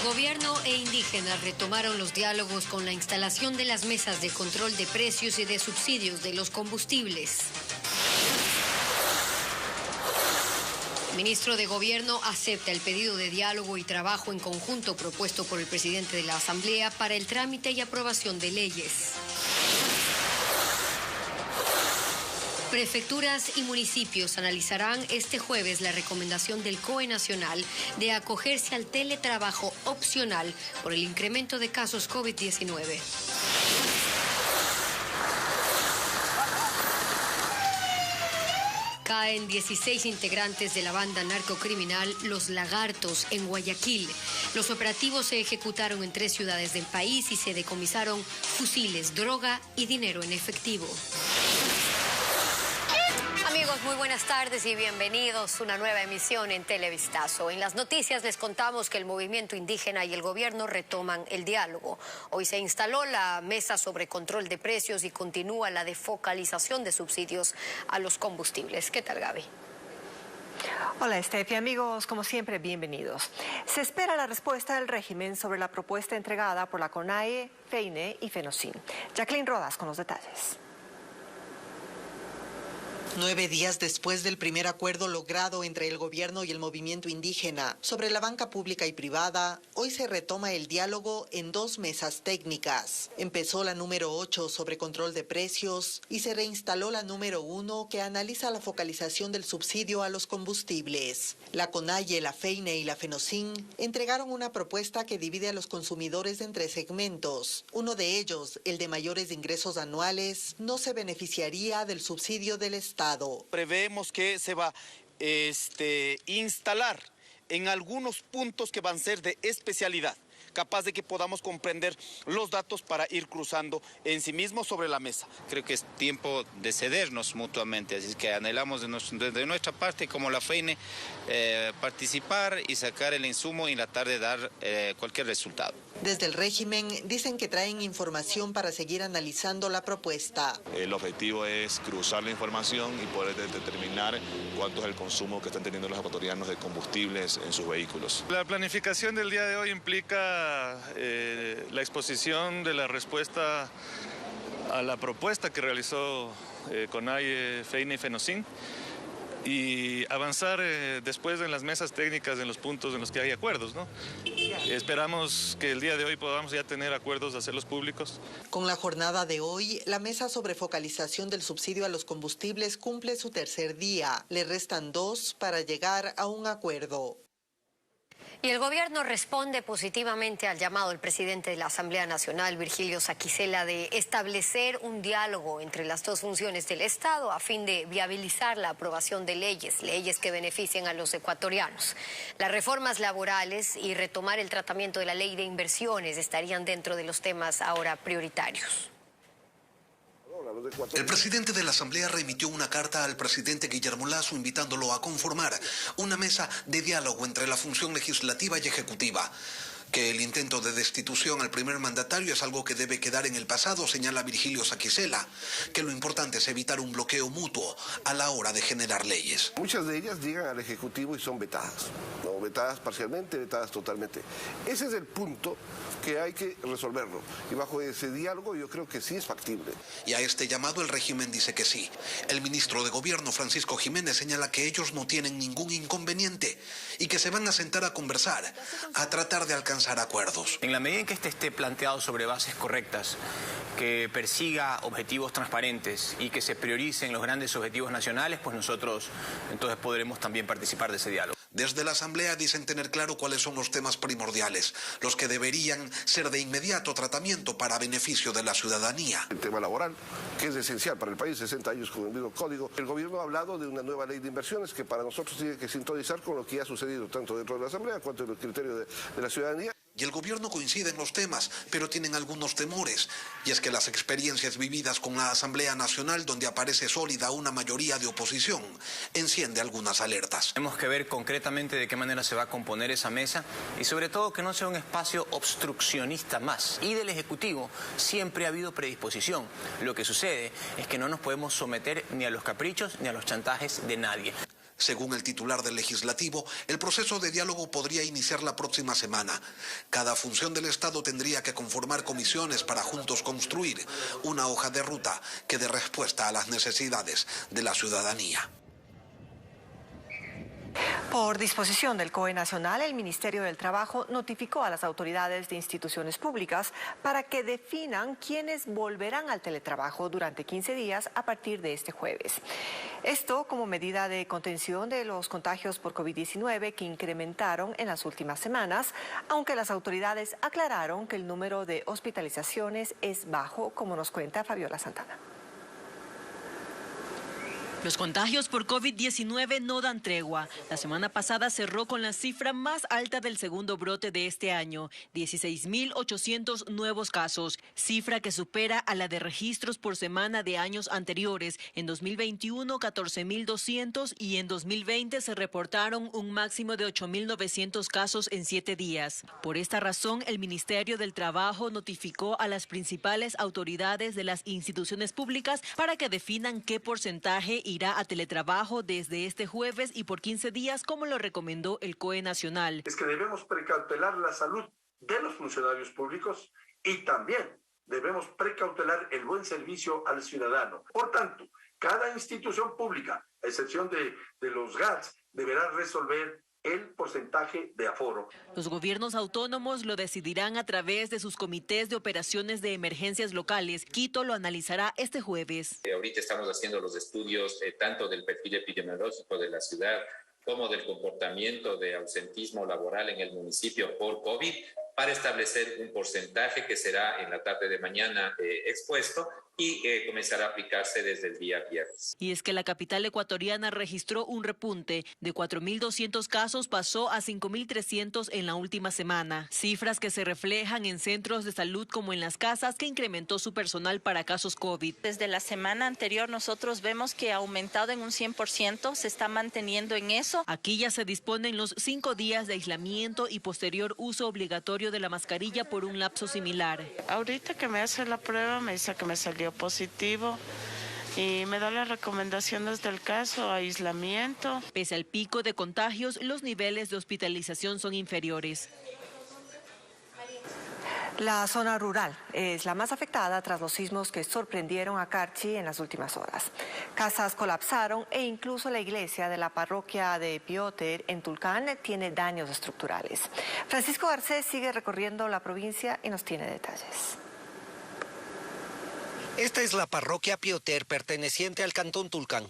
Gobierno e indígenas retomaron los diálogos con la instalación de las mesas de control de precios y de subsidios de los combustibles. El ministro de Gobierno acepta el pedido de diálogo y trabajo en conjunto propuesto por el presidente de la Asamblea para el trámite y aprobación de leyes. Prefecturas y municipios analizarán este jueves la recomendación del COE Nacional de acogerse al teletrabajo opcional por el incremento de casos COVID-19. Caen 16 integrantes de la banda narcocriminal Los Lagartos en Guayaquil. Los operativos se ejecutaron en 3 ciudades del país y se decomisaron fusiles, droga y dinero en efectivo. Amigos, muy buenas tardes y bienvenidos a una nueva emisión en Televistazo. En las noticias les contamos que el movimiento indígena y el gobierno retoman el diálogo. Hoy se instaló la mesa sobre control de precios y continúa la defocalización de subsidios a los combustibles. ¿Qué tal, Gaby? Hola, Estefi. Amigos, como siempre, bienvenidos. Se espera la respuesta del régimen sobre la propuesta entregada por la CONAIE, FEINE y FENOCIN. Jacqueline Rodas con los detalles. 9 días después del primer acuerdo logrado entre el gobierno y el movimiento indígena sobre la banca pública y privada, hoy se retoma el diálogo en 2 mesas técnicas. Empezó la número 8 sobre control de precios y se reinstaló la número 1 que analiza la focalización del subsidio a los combustibles. La CONAIE, la FEINE y la FENOCIN entregaron una propuesta que divide a los consumidores en 3 segmentos. Uno de ellos, el de mayores ingresos anuales, no se beneficiaría del subsidio del Estado. Preveemos que se va a instalar en algunos puntos que van a ser de especialidad, capaz de que podamos comprender los datos para ir cruzando en sí mismos sobre la mesa. Creo que es tiempo de cedernos mutuamente, así que anhelamos de nuestra parte, como la FEINE, participar y sacar el insumo y en la tarde dar cualquier resultado. Desde el régimen dicen que traen información para seguir analizando la propuesta. El objetivo es cruzar la información y poder determinar cuánto es el consumo que están teniendo los ecuatorianos de combustibles en sus vehículos. La planificación del día de hoy implica la exposición de la respuesta a la propuesta que realizó CONAIE, FEINE y FENOCIN y avanzar después en las mesas técnicas en los puntos en los que hay acuerdos, ¿no? Esperamos que el día de hoy podamos ya tener acuerdos, hacerlos públicos. Con la jornada de hoy, la mesa sobre focalización del subsidio a los combustibles cumple su 3er día. Le restan 2 para llegar a un acuerdo. Y el gobierno responde positivamente al llamado del presidente de la Asamblea Nacional, Virgilio Saquicela, de establecer un diálogo entre las 2 funciones del Estado a fin de viabilizar la aprobación de leyes que beneficien a los ecuatorianos. Las reformas laborales y retomar el tratamiento de la ley de inversiones estarían dentro de los temas ahora prioritarios. El presidente de la Asamblea remitió una carta al presidente Guillermo Lasso invitándolo a conformar una mesa de diálogo entre la función legislativa y ejecutiva. Que el intento de destitución al primer mandatario es algo que debe quedar en el pasado, señala Virgilio Saquicela, que lo importante es evitar un bloqueo mutuo a la hora de generar leyes. Muchas de ellas llegan al Ejecutivo y son vetadas, ¿no? Vetadas parcialmente, vetadas totalmente. Ese es el punto que hay que resolverlo. Y bajo ese diálogo yo creo que sí es factible. Y a este llamado el régimen dice que sí. El ministro de Gobierno, Francisco Jiménez, señala que ellos no tienen ningún inconveniente y que se van a sentar a conversar, a tratar de alcanzar acuerdos. En la medida en que este esté planteado sobre bases correctas, que persiga objetivos transparentes y que se prioricen los grandes objetivos nacionales, pues nosotros entonces podremos también participar de ese diálogo. Desde la Asamblea dicen tener claro cuáles son los temas primordiales, los que deberían ser de inmediato tratamiento para beneficio de la ciudadanía. El tema laboral, que es esencial para el país, 60 años con el mismo código. El gobierno ha hablado de una nueva ley de inversiones que para nosotros tiene que sintonizar con lo que ha sucedido tanto dentro de la Asamblea cuanto en el criterio de la ciudadanía. Y el gobierno coincide en los temas, pero tienen algunos temores. Y es que las experiencias vividas con la Asamblea Nacional, donde aparece sólida una mayoría de oposición, enciende algunas alertas. Tenemos que ver concretamente de qué manera se va a componer esa mesa y sobre todo que no sea un espacio obstruccionista más. Y del Ejecutivo siempre ha habido predisposición. Lo que sucede es que no nos podemos someter ni a los caprichos ni a los chantajes de nadie. Según el titular del Legislativo, el proceso de diálogo podría iniciar la próxima semana. Cada función del Estado tendría que conformar comisiones para juntos construir una hoja de ruta que dé respuesta a las necesidades de la ciudadanía. Por disposición del COE Nacional, el Ministerio del Trabajo notificó a las autoridades de instituciones públicas para que definan quiénes volverán al teletrabajo durante 15 días a partir de este jueves. Esto como medida de contención de los contagios por COVID-19 que incrementaron en las últimas semanas, aunque las autoridades aclararon que el número de hospitalizaciones es bajo, como nos cuenta Fabiola Santana. Los contagios por COVID-19 no dan tregua. La semana pasada cerró con la cifra más alta del segundo brote de este año, 16.800 nuevos casos, cifra que supera a la de registros por semana de años anteriores. En 2021, 14.200 y en 2020 se reportaron un máximo de 8.900 casos en 7 días. Por esta razón, el Ministerio del Trabajo notificó a las principales autoridades de las instituciones públicas para que definan qué porcentaje irá a teletrabajo desde este jueves y por 15 días, como lo recomendó el COE Nacional. Es que debemos precautelar la salud de los funcionarios públicos y también debemos precautelar el buen servicio al ciudadano. Por tanto, cada institución pública, a excepción de los GATS, deberá resolver el porcentaje de aforo. Los gobiernos autónomos lo decidirán a través de sus comités de operaciones de emergencias locales. Quito lo analizará este jueves. Ahorita estamos haciendo los estudios tanto del perfil epidemiológico de la ciudad como del comportamiento de ausentismo laboral en el municipio por COVID para establecer un porcentaje que será en la tarde de mañana expuesto y comenzará a aplicarse desde el día viernes. Y es que la capital ecuatoriana registró un repunte. De 4.200 casos pasó a 5.300 en la última semana. Cifras que se reflejan en centros de salud como en las casas, que incrementó su personal para casos COVID. Desde la semana anterior nosotros vemos que ha aumentado en un 100%, se está manteniendo en eso. Aquí ya se disponen los 5 días de aislamiento y posterior uso obligatorio de la mascarilla por un lapso similar. Ahorita que me hace la prueba me dice que me salió positivo y me da las recomendaciones del caso, aislamiento. Pese al pico de contagios, los niveles de hospitalización son inferiores. La zona rural es la más afectada tras los sismos que sorprendieron a Carchi en las últimas horas. Casas colapsaron e incluso la iglesia de la parroquia de Piotr en Tulcán tiene daños estructurales. Francisco Garcés sigue recorriendo la provincia y nos tiene detalles. Esta es la parroquia Piotr perteneciente al cantón Tulcán.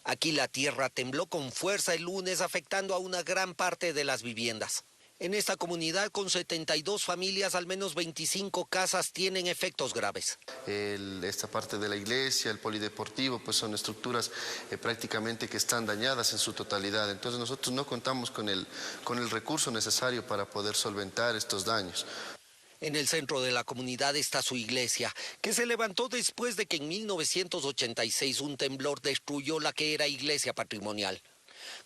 Aquí la tierra tembló con fuerza el lunes, afectando a una gran parte de las viviendas. En esta comunidad con 72 familias, al menos 25 casas tienen efectos graves. Esta parte de la iglesia, el polideportivo, pues son estructuras prácticamente que están dañadas en su totalidad. Entonces nosotros no contamos con el recurso necesario para poder solventar estos daños. En el centro de la comunidad está su iglesia, que se levantó después de que en 1986 un temblor destruyó la que era iglesia patrimonial.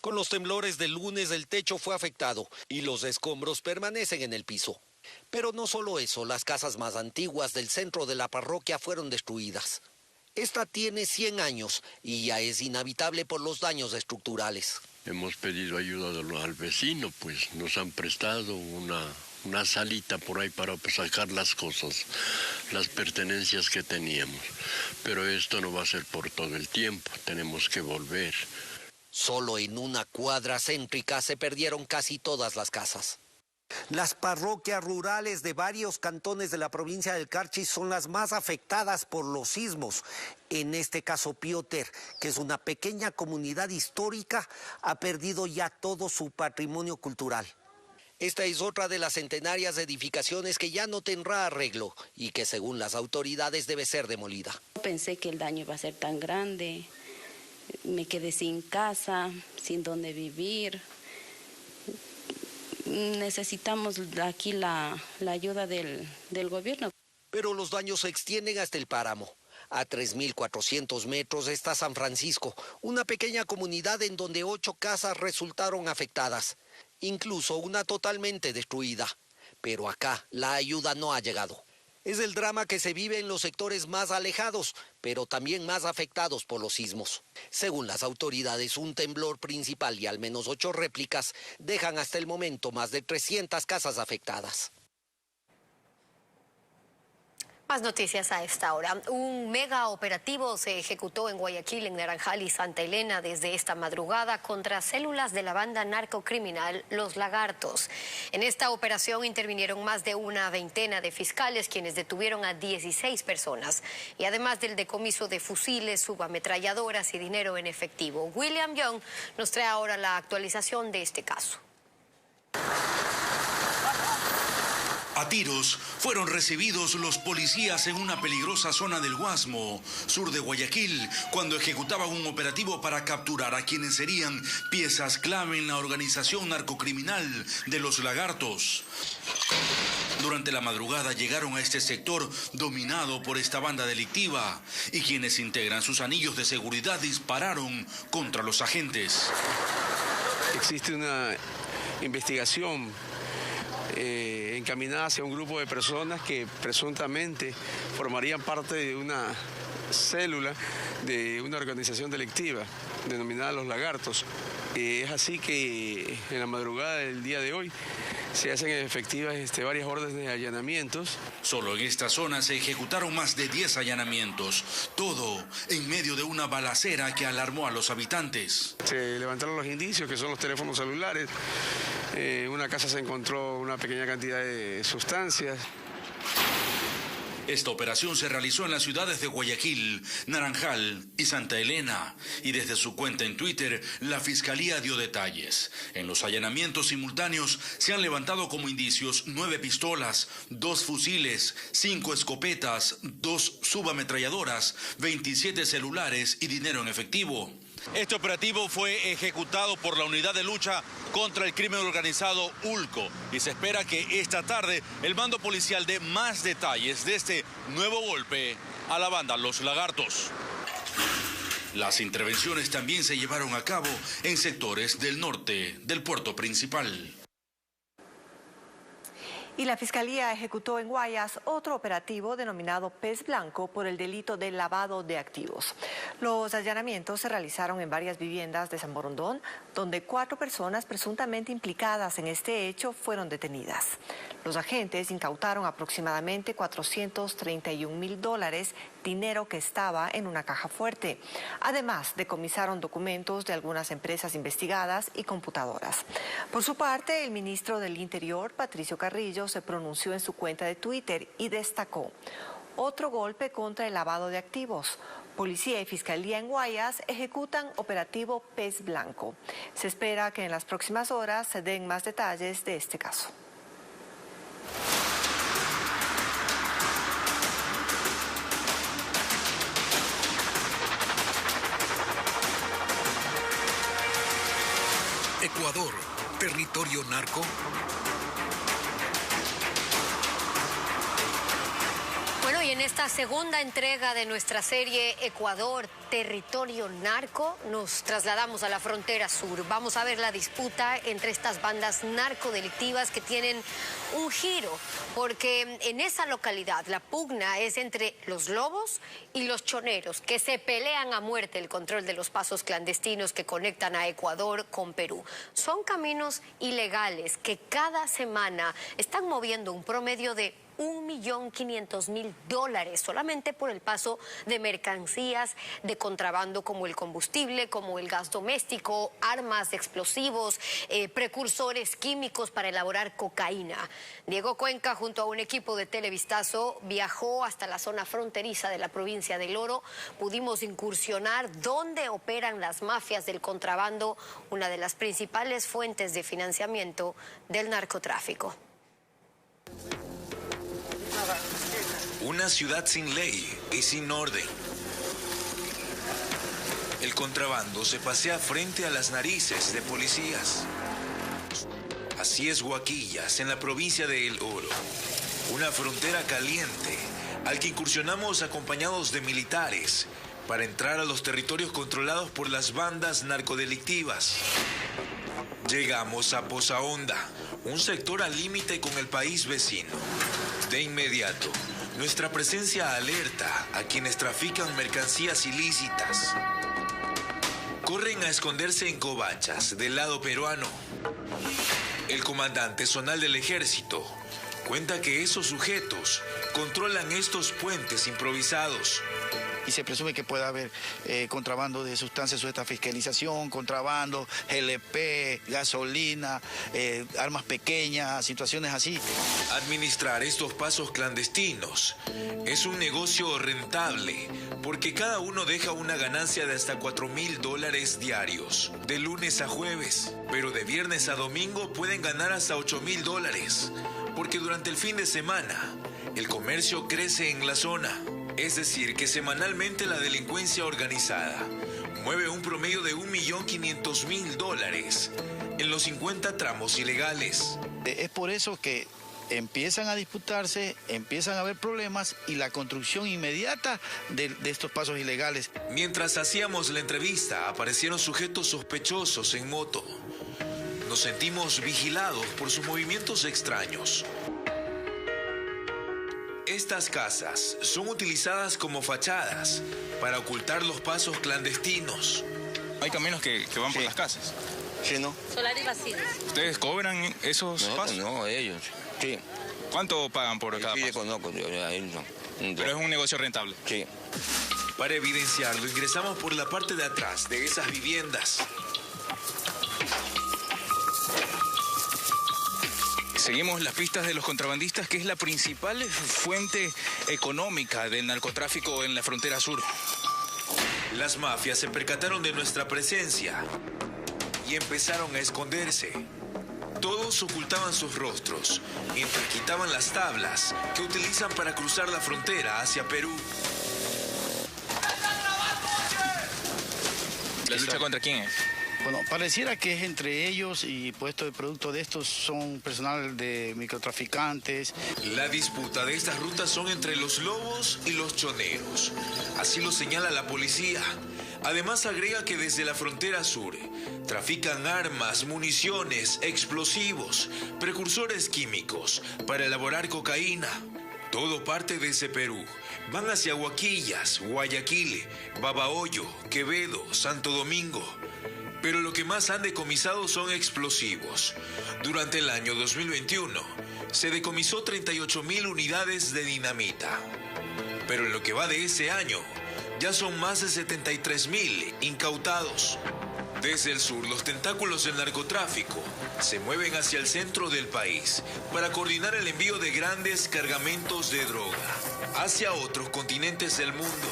Con los temblores del lunes el techo fue afectado y los escombros permanecen en el piso. Pero no solo eso, las casas más antiguas del centro de la parroquia fueron destruidas. Esta tiene 100 años y ya es inhabitable por los daños estructurales. Hemos pedido ayuda al vecino, pues nos han prestado una salita por ahí para sacar las cosas, las pertenencias que teníamos. Pero esto no va a ser por todo el tiempo, tenemos que volver. Solo en una cuadra céntrica se perdieron casi todas las casas. Las parroquias rurales de varios cantones de la provincia del Carchi son las más afectadas por los sismos. En este caso, Piotr, que es una pequeña comunidad histórica, ha perdido ya todo su patrimonio cultural. Esta es otra de las centenarias edificaciones que ya no tendrá arreglo y que, según las autoridades, debe ser demolida. Pensé que el daño iba a ser tan grande. Me quedé sin casa, sin dónde vivir. Necesitamos aquí la ayuda del gobierno. Pero los daños se extienden hasta el páramo. A 3.400 metros está San Francisco, una pequeña comunidad en donde 8 casas resultaron afectadas, incluso una totalmente destruida. Pero acá la ayuda no ha llegado. Es el drama que se vive en los sectores más alejados, pero también más afectados por los sismos. Según las autoridades, un temblor principal y al menos 8 réplicas dejan hasta el momento más de 300 casas afectadas. Más noticias a esta hora. Un mega operativo se ejecutó en Guayaquil, en Naranjal y Santa Elena desde esta madrugada contra células de la banda narcocriminal Los Lagartos. En esta operación intervinieron más de una veintena de fiscales, quienes detuvieron a 16 personas. Y además del decomiso de fusiles, subametralladoras y dinero en efectivo. William Young nos trae ahora la actualización de este caso. A tiros fueron recibidos los policías en una peligrosa zona del Guasmo, sur de Guayaquil, cuando ejecutaban un operativo para capturar a quienes serían piezas clave en la organización narcocriminal de Los Lagartos. Durante la madrugada llegaron a este sector dominado por esta banda delictiva y quienes integran sus anillos de seguridad dispararon contra los agentes. Existe una investigación encaminada hacia un grupo de personas que presuntamente formarían parte de una célula de una organización delictiva denominada Los Lagartos. Es así que en la madrugada del día de hoy se hacen efectivas varias órdenes de allanamientos. Solo en esta zona se ejecutaron más de 10 allanamientos, todo en medio de una balacera que alarmó a los habitantes. Se levantaron los indicios, que son los teléfonos celulares. En una casa se encontró una pequeña cantidad de sustancias. Esta operación se realizó en las ciudades de Guayaquil, Naranjal y Santa Elena, y desde su cuenta en Twitter, la Fiscalía dio detalles. En los allanamientos simultáneos se han levantado como indicios 9 pistolas, 2 fusiles, 5 escopetas, 2 subametralladoras, 27 celulares y dinero en efectivo. Este operativo fue ejecutado por la Unidad de Lucha contra el Crimen Organizado ULCO y se espera que esta tarde el mando policial dé más detalles de este nuevo golpe a la banda Los Lagartos. Las intervenciones también se llevaron a cabo en sectores del norte del puerto principal. Y la Fiscalía ejecutó en Guayas otro operativo denominado Pez Blanco por el delito de lavado de activos. Los allanamientos se realizaron en varias viviendas de San Borondón, donde 4 personas presuntamente implicadas en este hecho fueron detenidas. Los agentes incautaron aproximadamente $431,000, dinero que estaba en una caja fuerte. Además, decomisaron documentos de algunas empresas investigadas y computadoras. Por su parte, el ministro del Interior, Patricio Carrillo, se pronunció en su cuenta de Twitter y destacó: otro golpe contra el lavado de activos. Policía y Fiscalía en Guayas ejecutan operativo Pez Blanco. Se espera que en las próximas horas se den más detalles de este caso. Ecuador, territorio narco. Bueno, y en esta segunda entrega de nuestra serie Ecuador, territorio narco, nos trasladamos a la frontera sur. Vamos a ver la disputa entre estas bandas narcodelictivas que tienen un giro, porque en esa localidad la pugna es entre los lobos y los choneros, que se pelean a muerte el control de los pasos clandestinos que conectan a Ecuador con Perú. Son caminos ilegales que cada semana están moviendo un promedio de $1.500.000 solamente por el paso de mercancías de contrabando como el combustible, como el gas doméstico, armas, explosivos, precursores químicos para elaborar cocaína. Diego Cuenca, junto a un equipo de Televistazo, viajó hasta la zona fronteriza de la provincia del Oro. Pudimos incursionar dónde operan las mafias del contrabando, una de las principales fuentes de financiamiento del narcotráfico. Una ciudad sin ley y sin orden. El contrabando se pasea frente a las narices de policías. Así es Huaquillas, en la provincia de El Oro. Una frontera caliente al que incursionamos acompañados de militares para entrar a los territorios controlados por las bandas narcodelictivas. Llegamos a Poza Honda, un sector al límite con el país vecino. De inmediato, Nuestra presencia alerta a quienes trafican mercancías ilícitas. Corren a esconderse en covachas del lado peruano. El comandante zonal del ejército cuenta que esos sujetos controlan estos puentes improvisados. Y se presume que pueda haber contrabando de sustancias sujetas a fiscalización, contrabando, GLP, gasolina, armas pequeñas, situaciones así. Administrar estos pasos clandestinos es un negocio rentable porque cada uno deja una ganancia de hasta $4.000 diarios, de lunes a jueves. Pero de viernes a domingo pueden ganar hasta $8.000 porque durante el fin de semana el comercio crece en la zona. Es decir, que semanalmente la delincuencia organizada mueve un promedio de $1.500.000 en los 50 tramos ilegales. Es por eso que empiezan a disputarse, empiezan a haber problemas y la construcción inmediata de estos pasos ilegales. Mientras hacíamos la entrevista, aparecieron sujetos sospechosos en moto. Nos sentimos vigilados por sus movimientos extraños. Estas casas son utilizadas como fachadas para ocultar los pasos clandestinos. Hay caminos que van por las casas. Sí, ¿no? Solar y vacíos. ¿Ustedes cobran esos pasos? No, ellos. Sí. ¿Cuánto pagan por cada paso? Conozco, yo a él no. Pero es un negocio rentable. Sí. Para evidenciarlo, ingresamos por la parte de atrás de esas viviendas. Seguimos las pistas de los contrabandistas, que es la principal fuente económica del narcotráfico en la frontera sur. Las mafias se percataron de nuestra presencia y empezaron a esconderse. Todos ocultaban sus rostros mientras quitaban las tablas que utilizan para cruzar la frontera hacia Perú. ¿La lucha contra quién es? Bueno, pareciera que es entre ellos y puesto de producto de estos son personal de microtraficantes. La disputa de estas rutas son entre los lobos y los choneros. Así lo señala la policía. Además agrega que desde la frontera sur trafican armas, municiones, explosivos, precursores químicos para elaborar cocaína. Todo parte desde Perú. Van hacia Huaquillas, Guayaquil, Babahoyo, Quevedo, Santo Domingo. Pero lo que más han decomisado son explosivos. Durante el año 2021 se decomisó 38.000 unidades de dinamita. Pero en lo que va de ese año ya son más de 73.000 incautados. Desde el sur, los tentáculos del narcotráfico se mueven hacia el centro del país para coordinar el envío de grandes cargamentos de droga hacia otros continentes del mundo.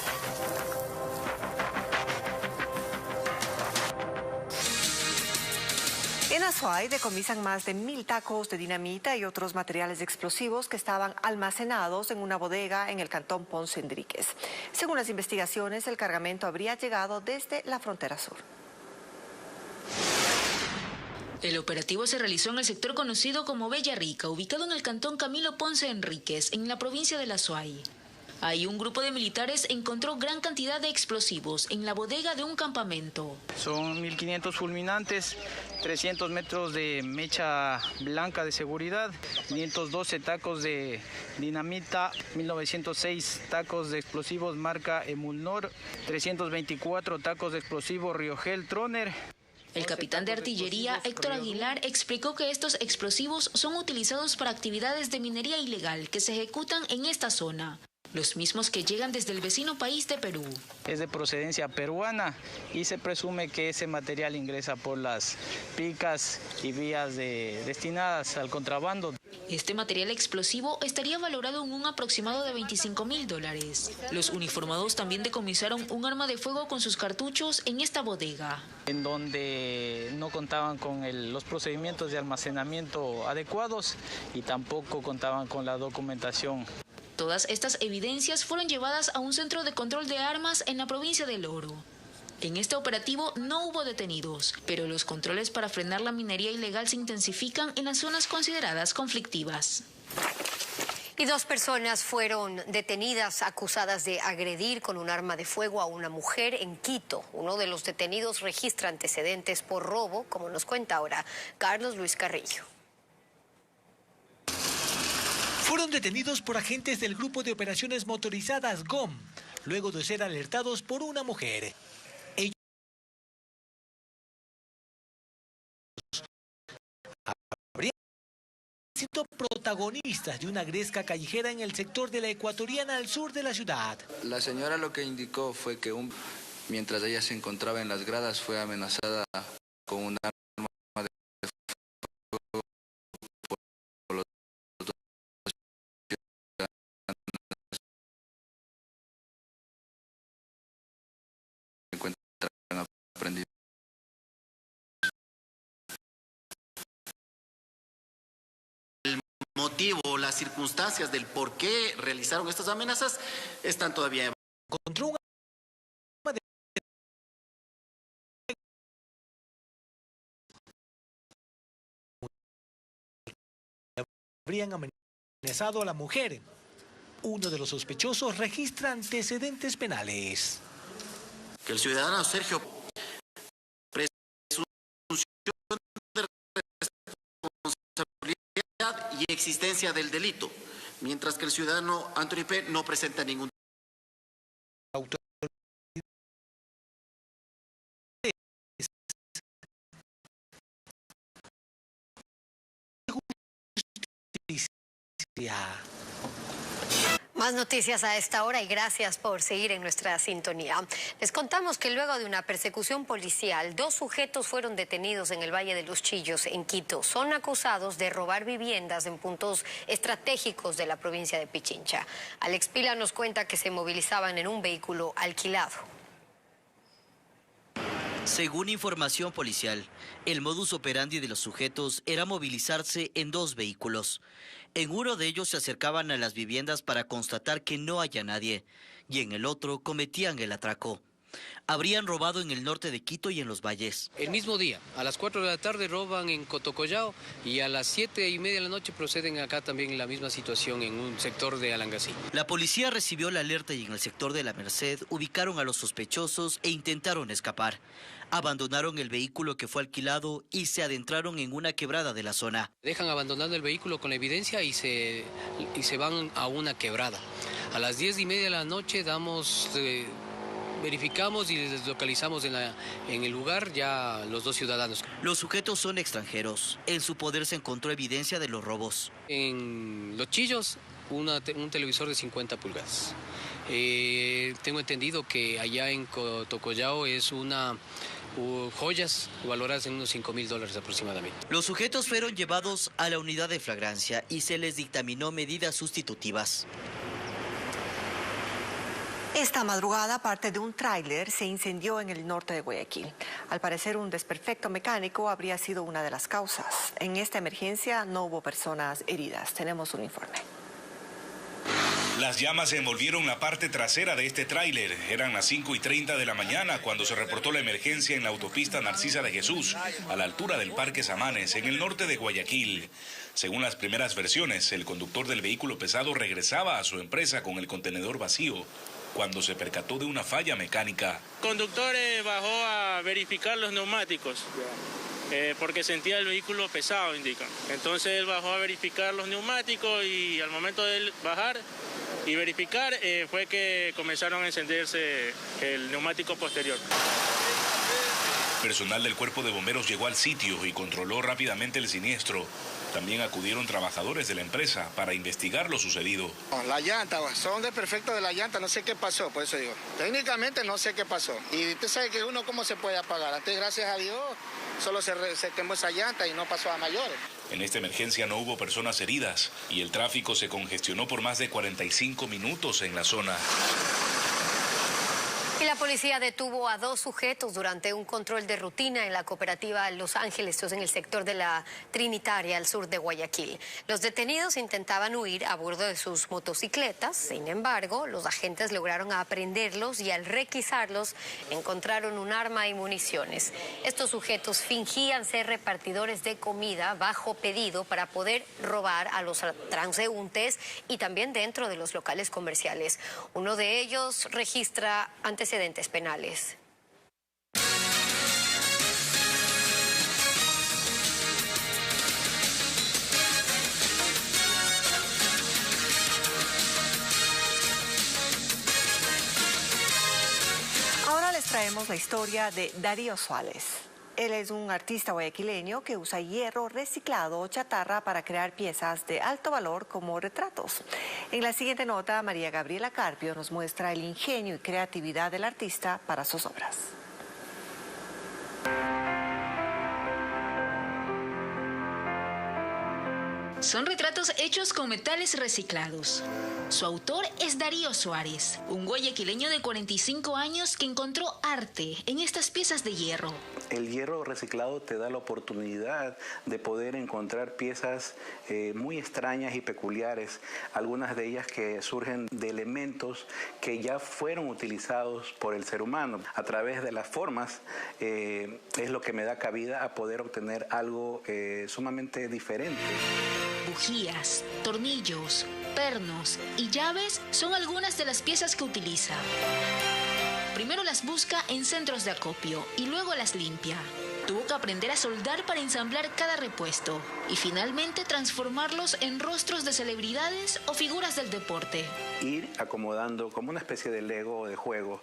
En Azuay decomisan más de 1.000 tacos de dinamita y otros materiales explosivos que estaban almacenados en una bodega en el cantón Ponce Enríquez. Según las investigaciones, el cargamento habría llegado desde la frontera sur. El operativo se realizó en el sector conocido como Bella Rica, ubicado en el cantón Camilo Ponce Enríquez, en la provincia de Azuay. Ahí un grupo de militares encontró gran cantidad de explosivos en la bodega de un campamento. Son 1.500 fulminantes, 300 metros de mecha blanca de seguridad, 512 tacos de dinamita, 1906 tacos de explosivos marca Emulnor, 324 tacos de explosivos Riogel Troner. El capitán de artillería, Héctor Aguilar, explicó que estos explosivos son utilizados para actividades de minería ilegal que se ejecutan en esta zona. Los mismos que llegan desde el vecino país de Perú. Es de procedencia peruana y se presume que ese material ingresa por las picas y vías destinadas al contrabando. Este material explosivo estaría valorado en un aproximado de $25.000. Los uniformados también decomisaron un arma de fuego con sus cartuchos en esta bodega, en donde no contaban con los procedimientos de almacenamiento adecuados y tampoco contaban con la documentación. Todas estas evidencias fueron llevadas a un centro de control de armas en la provincia del Oro. En este operativo no hubo detenidos, pero los controles para frenar la minería ilegal se intensifican en las zonas consideradas conflictivas. Y 2 personas fueron detenidas acusadas de agredir con un arma de fuego a una mujer en Quito. Uno de los detenidos registra antecedentes por robo, como nos cuenta ahora Carlos Luis Carrillo. fueron detenidos por agentes del Grupo de Operaciones Motorizadas GOM, luego de ser alertados por una mujer. Ellos habrían sido protagonistas de una gresca callejera en el sector de la Ecuatoriana al sur de la ciudad. La señora lo que indicó fue que mientras ella se encontraba en las gradas fue amenazada con un arma de fuego por los dos ciudadanos que se encuentran aprendidos. El motivo, las circunstancias del por qué realizaron estas amenazas están todavía. Contra un habrían amenazado a la mujer. Uno de los sospechosos registra antecedentes penales. Que el ciudadano Sergio presunción de responsabilidad y existencia del delito, mientras que el ciudadano Anthony P. no presenta ningún Más noticias a esta hora y gracias por seguir en nuestra sintonía. Les contamos que luego de una persecución policial, 2 sujetos fueron detenidos en el Valle de los Chillos, en Quito. Son acusados de robar viviendas en puntos estratégicos de la provincia de Pichincha. Alex Pila nos cuenta que se movilizaban en un vehículo alquilado. Según información policial, el modus operandi de los sujetos era movilizarse en 2 vehículos. En uno de ellos se acercaban a las viviendas para constatar que no haya nadie, y en el otro cometían el atraco. Habrían robado en el norte de Quito y en los valles. El mismo día, a las 4 de la tarde roban en Cotocollao y a las 7:30 de la noche proceden acá también en la misma situación en un sector de Alangasí. La policía recibió la alerta y en el sector de La Merced ubicaron a los sospechosos e intentaron escapar. Abandonaron el vehículo que fue alquilado y se adentraron en una quebrada de la zona. Dejan abandonando el vehículo con la evidencia y se van a una quebrada. A las 10:30 de la noche verificamos y les localizamos en el lugar ya los 2 ciudadanos. Los sujetos son extranjeros. En su poder se encontró evidencia de los robos. En Los Chillos, un televisor de 50 pulgadas. Tengo entendido que allá en Cotocollao es joyas valoradas en unos $5,000 aproximadamente. Los sujetos fueron llevados a la unidad de flagrancia y se les dictaminó medidas sustitutivas. Esta madrugada, parte de un tráiler se incendió en el norte de Guayaquil. Al parecer, un desperfecto mecánico habría sido una de las causas. En esta emergencia no hubo personas heridas. Tenemos un informe. Las llamas envolvieron la parte trasera de este tráiler. Eran las 5:30 de la mañana cuando se reportó la emergencia en la autopista Narcisa de Jesús, a la altura del Parque Samanes, en el norte de Guayaquil. Según las primeras versiones, el conductor del vehículo pesado regresaba a su empresa con el contenedor vacío cuando se percató de una falla mecánica. El conductor bajó a verificar los neumáticos. Porque sentía el vehículo pesado, indican. Entonces él bajó a verificar los neumáticos y al momento de él bajar y verificar fue que comenzaron a encenderse el neumático posterior. Personal del Cuerpo de Bomberos llegó al sitio y controló rápidamente el siniestro. También acudieron trabajadores de la empresa para investigar lo sucedido. La llanta, son desperfectos de la llanta, no sé qué pasó, por eso digo. Técnicamente no sé qué pasó. Y usted sabe que uno cómo se puede apagar. Antes, gracias a Dios, solo se quemó esa llanta y no pasó a mayores. En esta emergencia no hubo personas heridas y el tráfico se congestionó por más de 45 minutos en la zona. Y la policía detuvo a 2 sujetos durante un control de rutina en la cooperativa Los Ángeles, esto es en el sector de la Trinitaria, al sur de Guayaquil. Los detenidos intentaban huir a bordo de sus motocicletas, sin embargo, los agentes lograron aprehenderlos y al requisarlos encontraron un arma y municiones. Estos sujetos fingían ser repartidores de comida bajo pedido para poder robar a los transeúntes y también dentro de los locales comerciales. Uno de ellos registra antecedentes penales. la historia de Darío Suárez. Él es un artista guayaquileño que usa hierro reciclado o chatarra para crear piezas de alto valor como retratos. En la siguiente nota, María Gabriela Carpio nos muestra el ingenio y creatividad del artista para sus obras. Son retratos hechos con metales reciclados. Su autor es Darío Suárez, un guayaquileño de 45 años que encontró arte en estas piezas de hierro. El hierro reciclado te da la oportunidad de poder encontrar piezas muy extrañas y peculiares, algunas de ellas que surgen de elementos que ya fueron utilizados por el ser humano. A través de las formas es lo que me da cabida a poder obtener algo sumamente diferente. Bujías, tornillos, pernos y llaves son algunas de las piezas que utiliza. Primero las busca en centros de acopio y luego las limpia. Tuvo que aprender a soldar para ensamblar cada repuesto y finalmente transformarlos en rostros de celebridades o figuras del deporte. Ir acomodando como una especie de Lego o de juego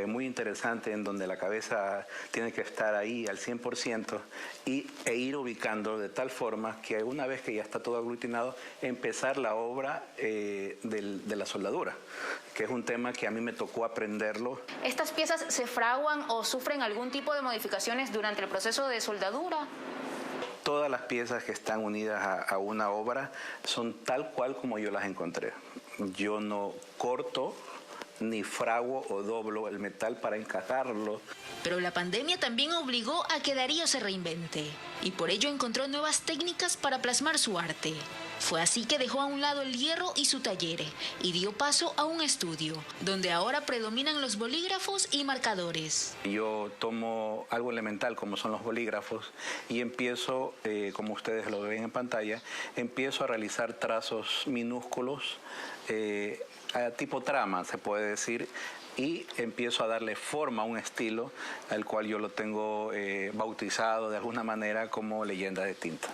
muy interesante en donde la cabeza tiene que estar ahí al 100% e ir ubicando de tal forma que una vez que ya está todo aglutinado, empezar la obra de la soldadura, que es un tema que a mí me tocó aprenderlo. ¿Estas piezas se fraguan o sufren algún tipo de modificaciones durante el proceso de soldadura? Todas las piezas que están unidas a una obra son tal cual como yo las encontré. Yo no corto, ni fraguo o doblo el metal para encajarlo. Pero la pandemia también obligó a que Darío se reinvente y por ello encontró nuevas técnicas para plasmar su arte. Fue así que dejó a un lado el hierro y su taller y dio paso a un estudio, donde ahora predominan los bolígrafos y marcadores. Yo tomo algo elemental como son los bolígrafos y empiezo, como ustedes lo ven en pantalla, empiezo a realizar trazos minúsculos, tipo trama se puede decir, y empiezo a darle forma a un estilo al cual yo lo tengo bautizado de alguna manera como leyenda de tinta.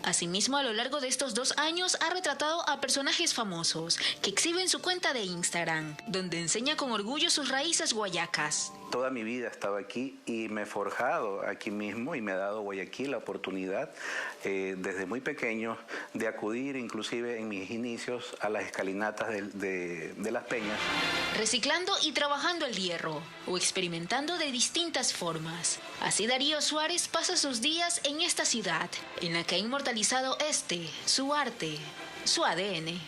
Asimismo, a lo largo de estos 2 años ha retratado a personajes famosos que exhiben su cuenta de Instagram, donde enseña con orgullo sus raíces guayacas. Toda mi vida he estado aquí y me he forjado aquí mismo y me ha dado Guayaquil la oportunidad desde muy pequeño de acudir inclusive en mis inicios a las escalinatas de las peñas. Reciclando y trabajando el hierro o experimentando de distintas formas. Así Darío Suárez pasa sus días en esta ciudad, en la que ha inmortalizado su arte, su ADN.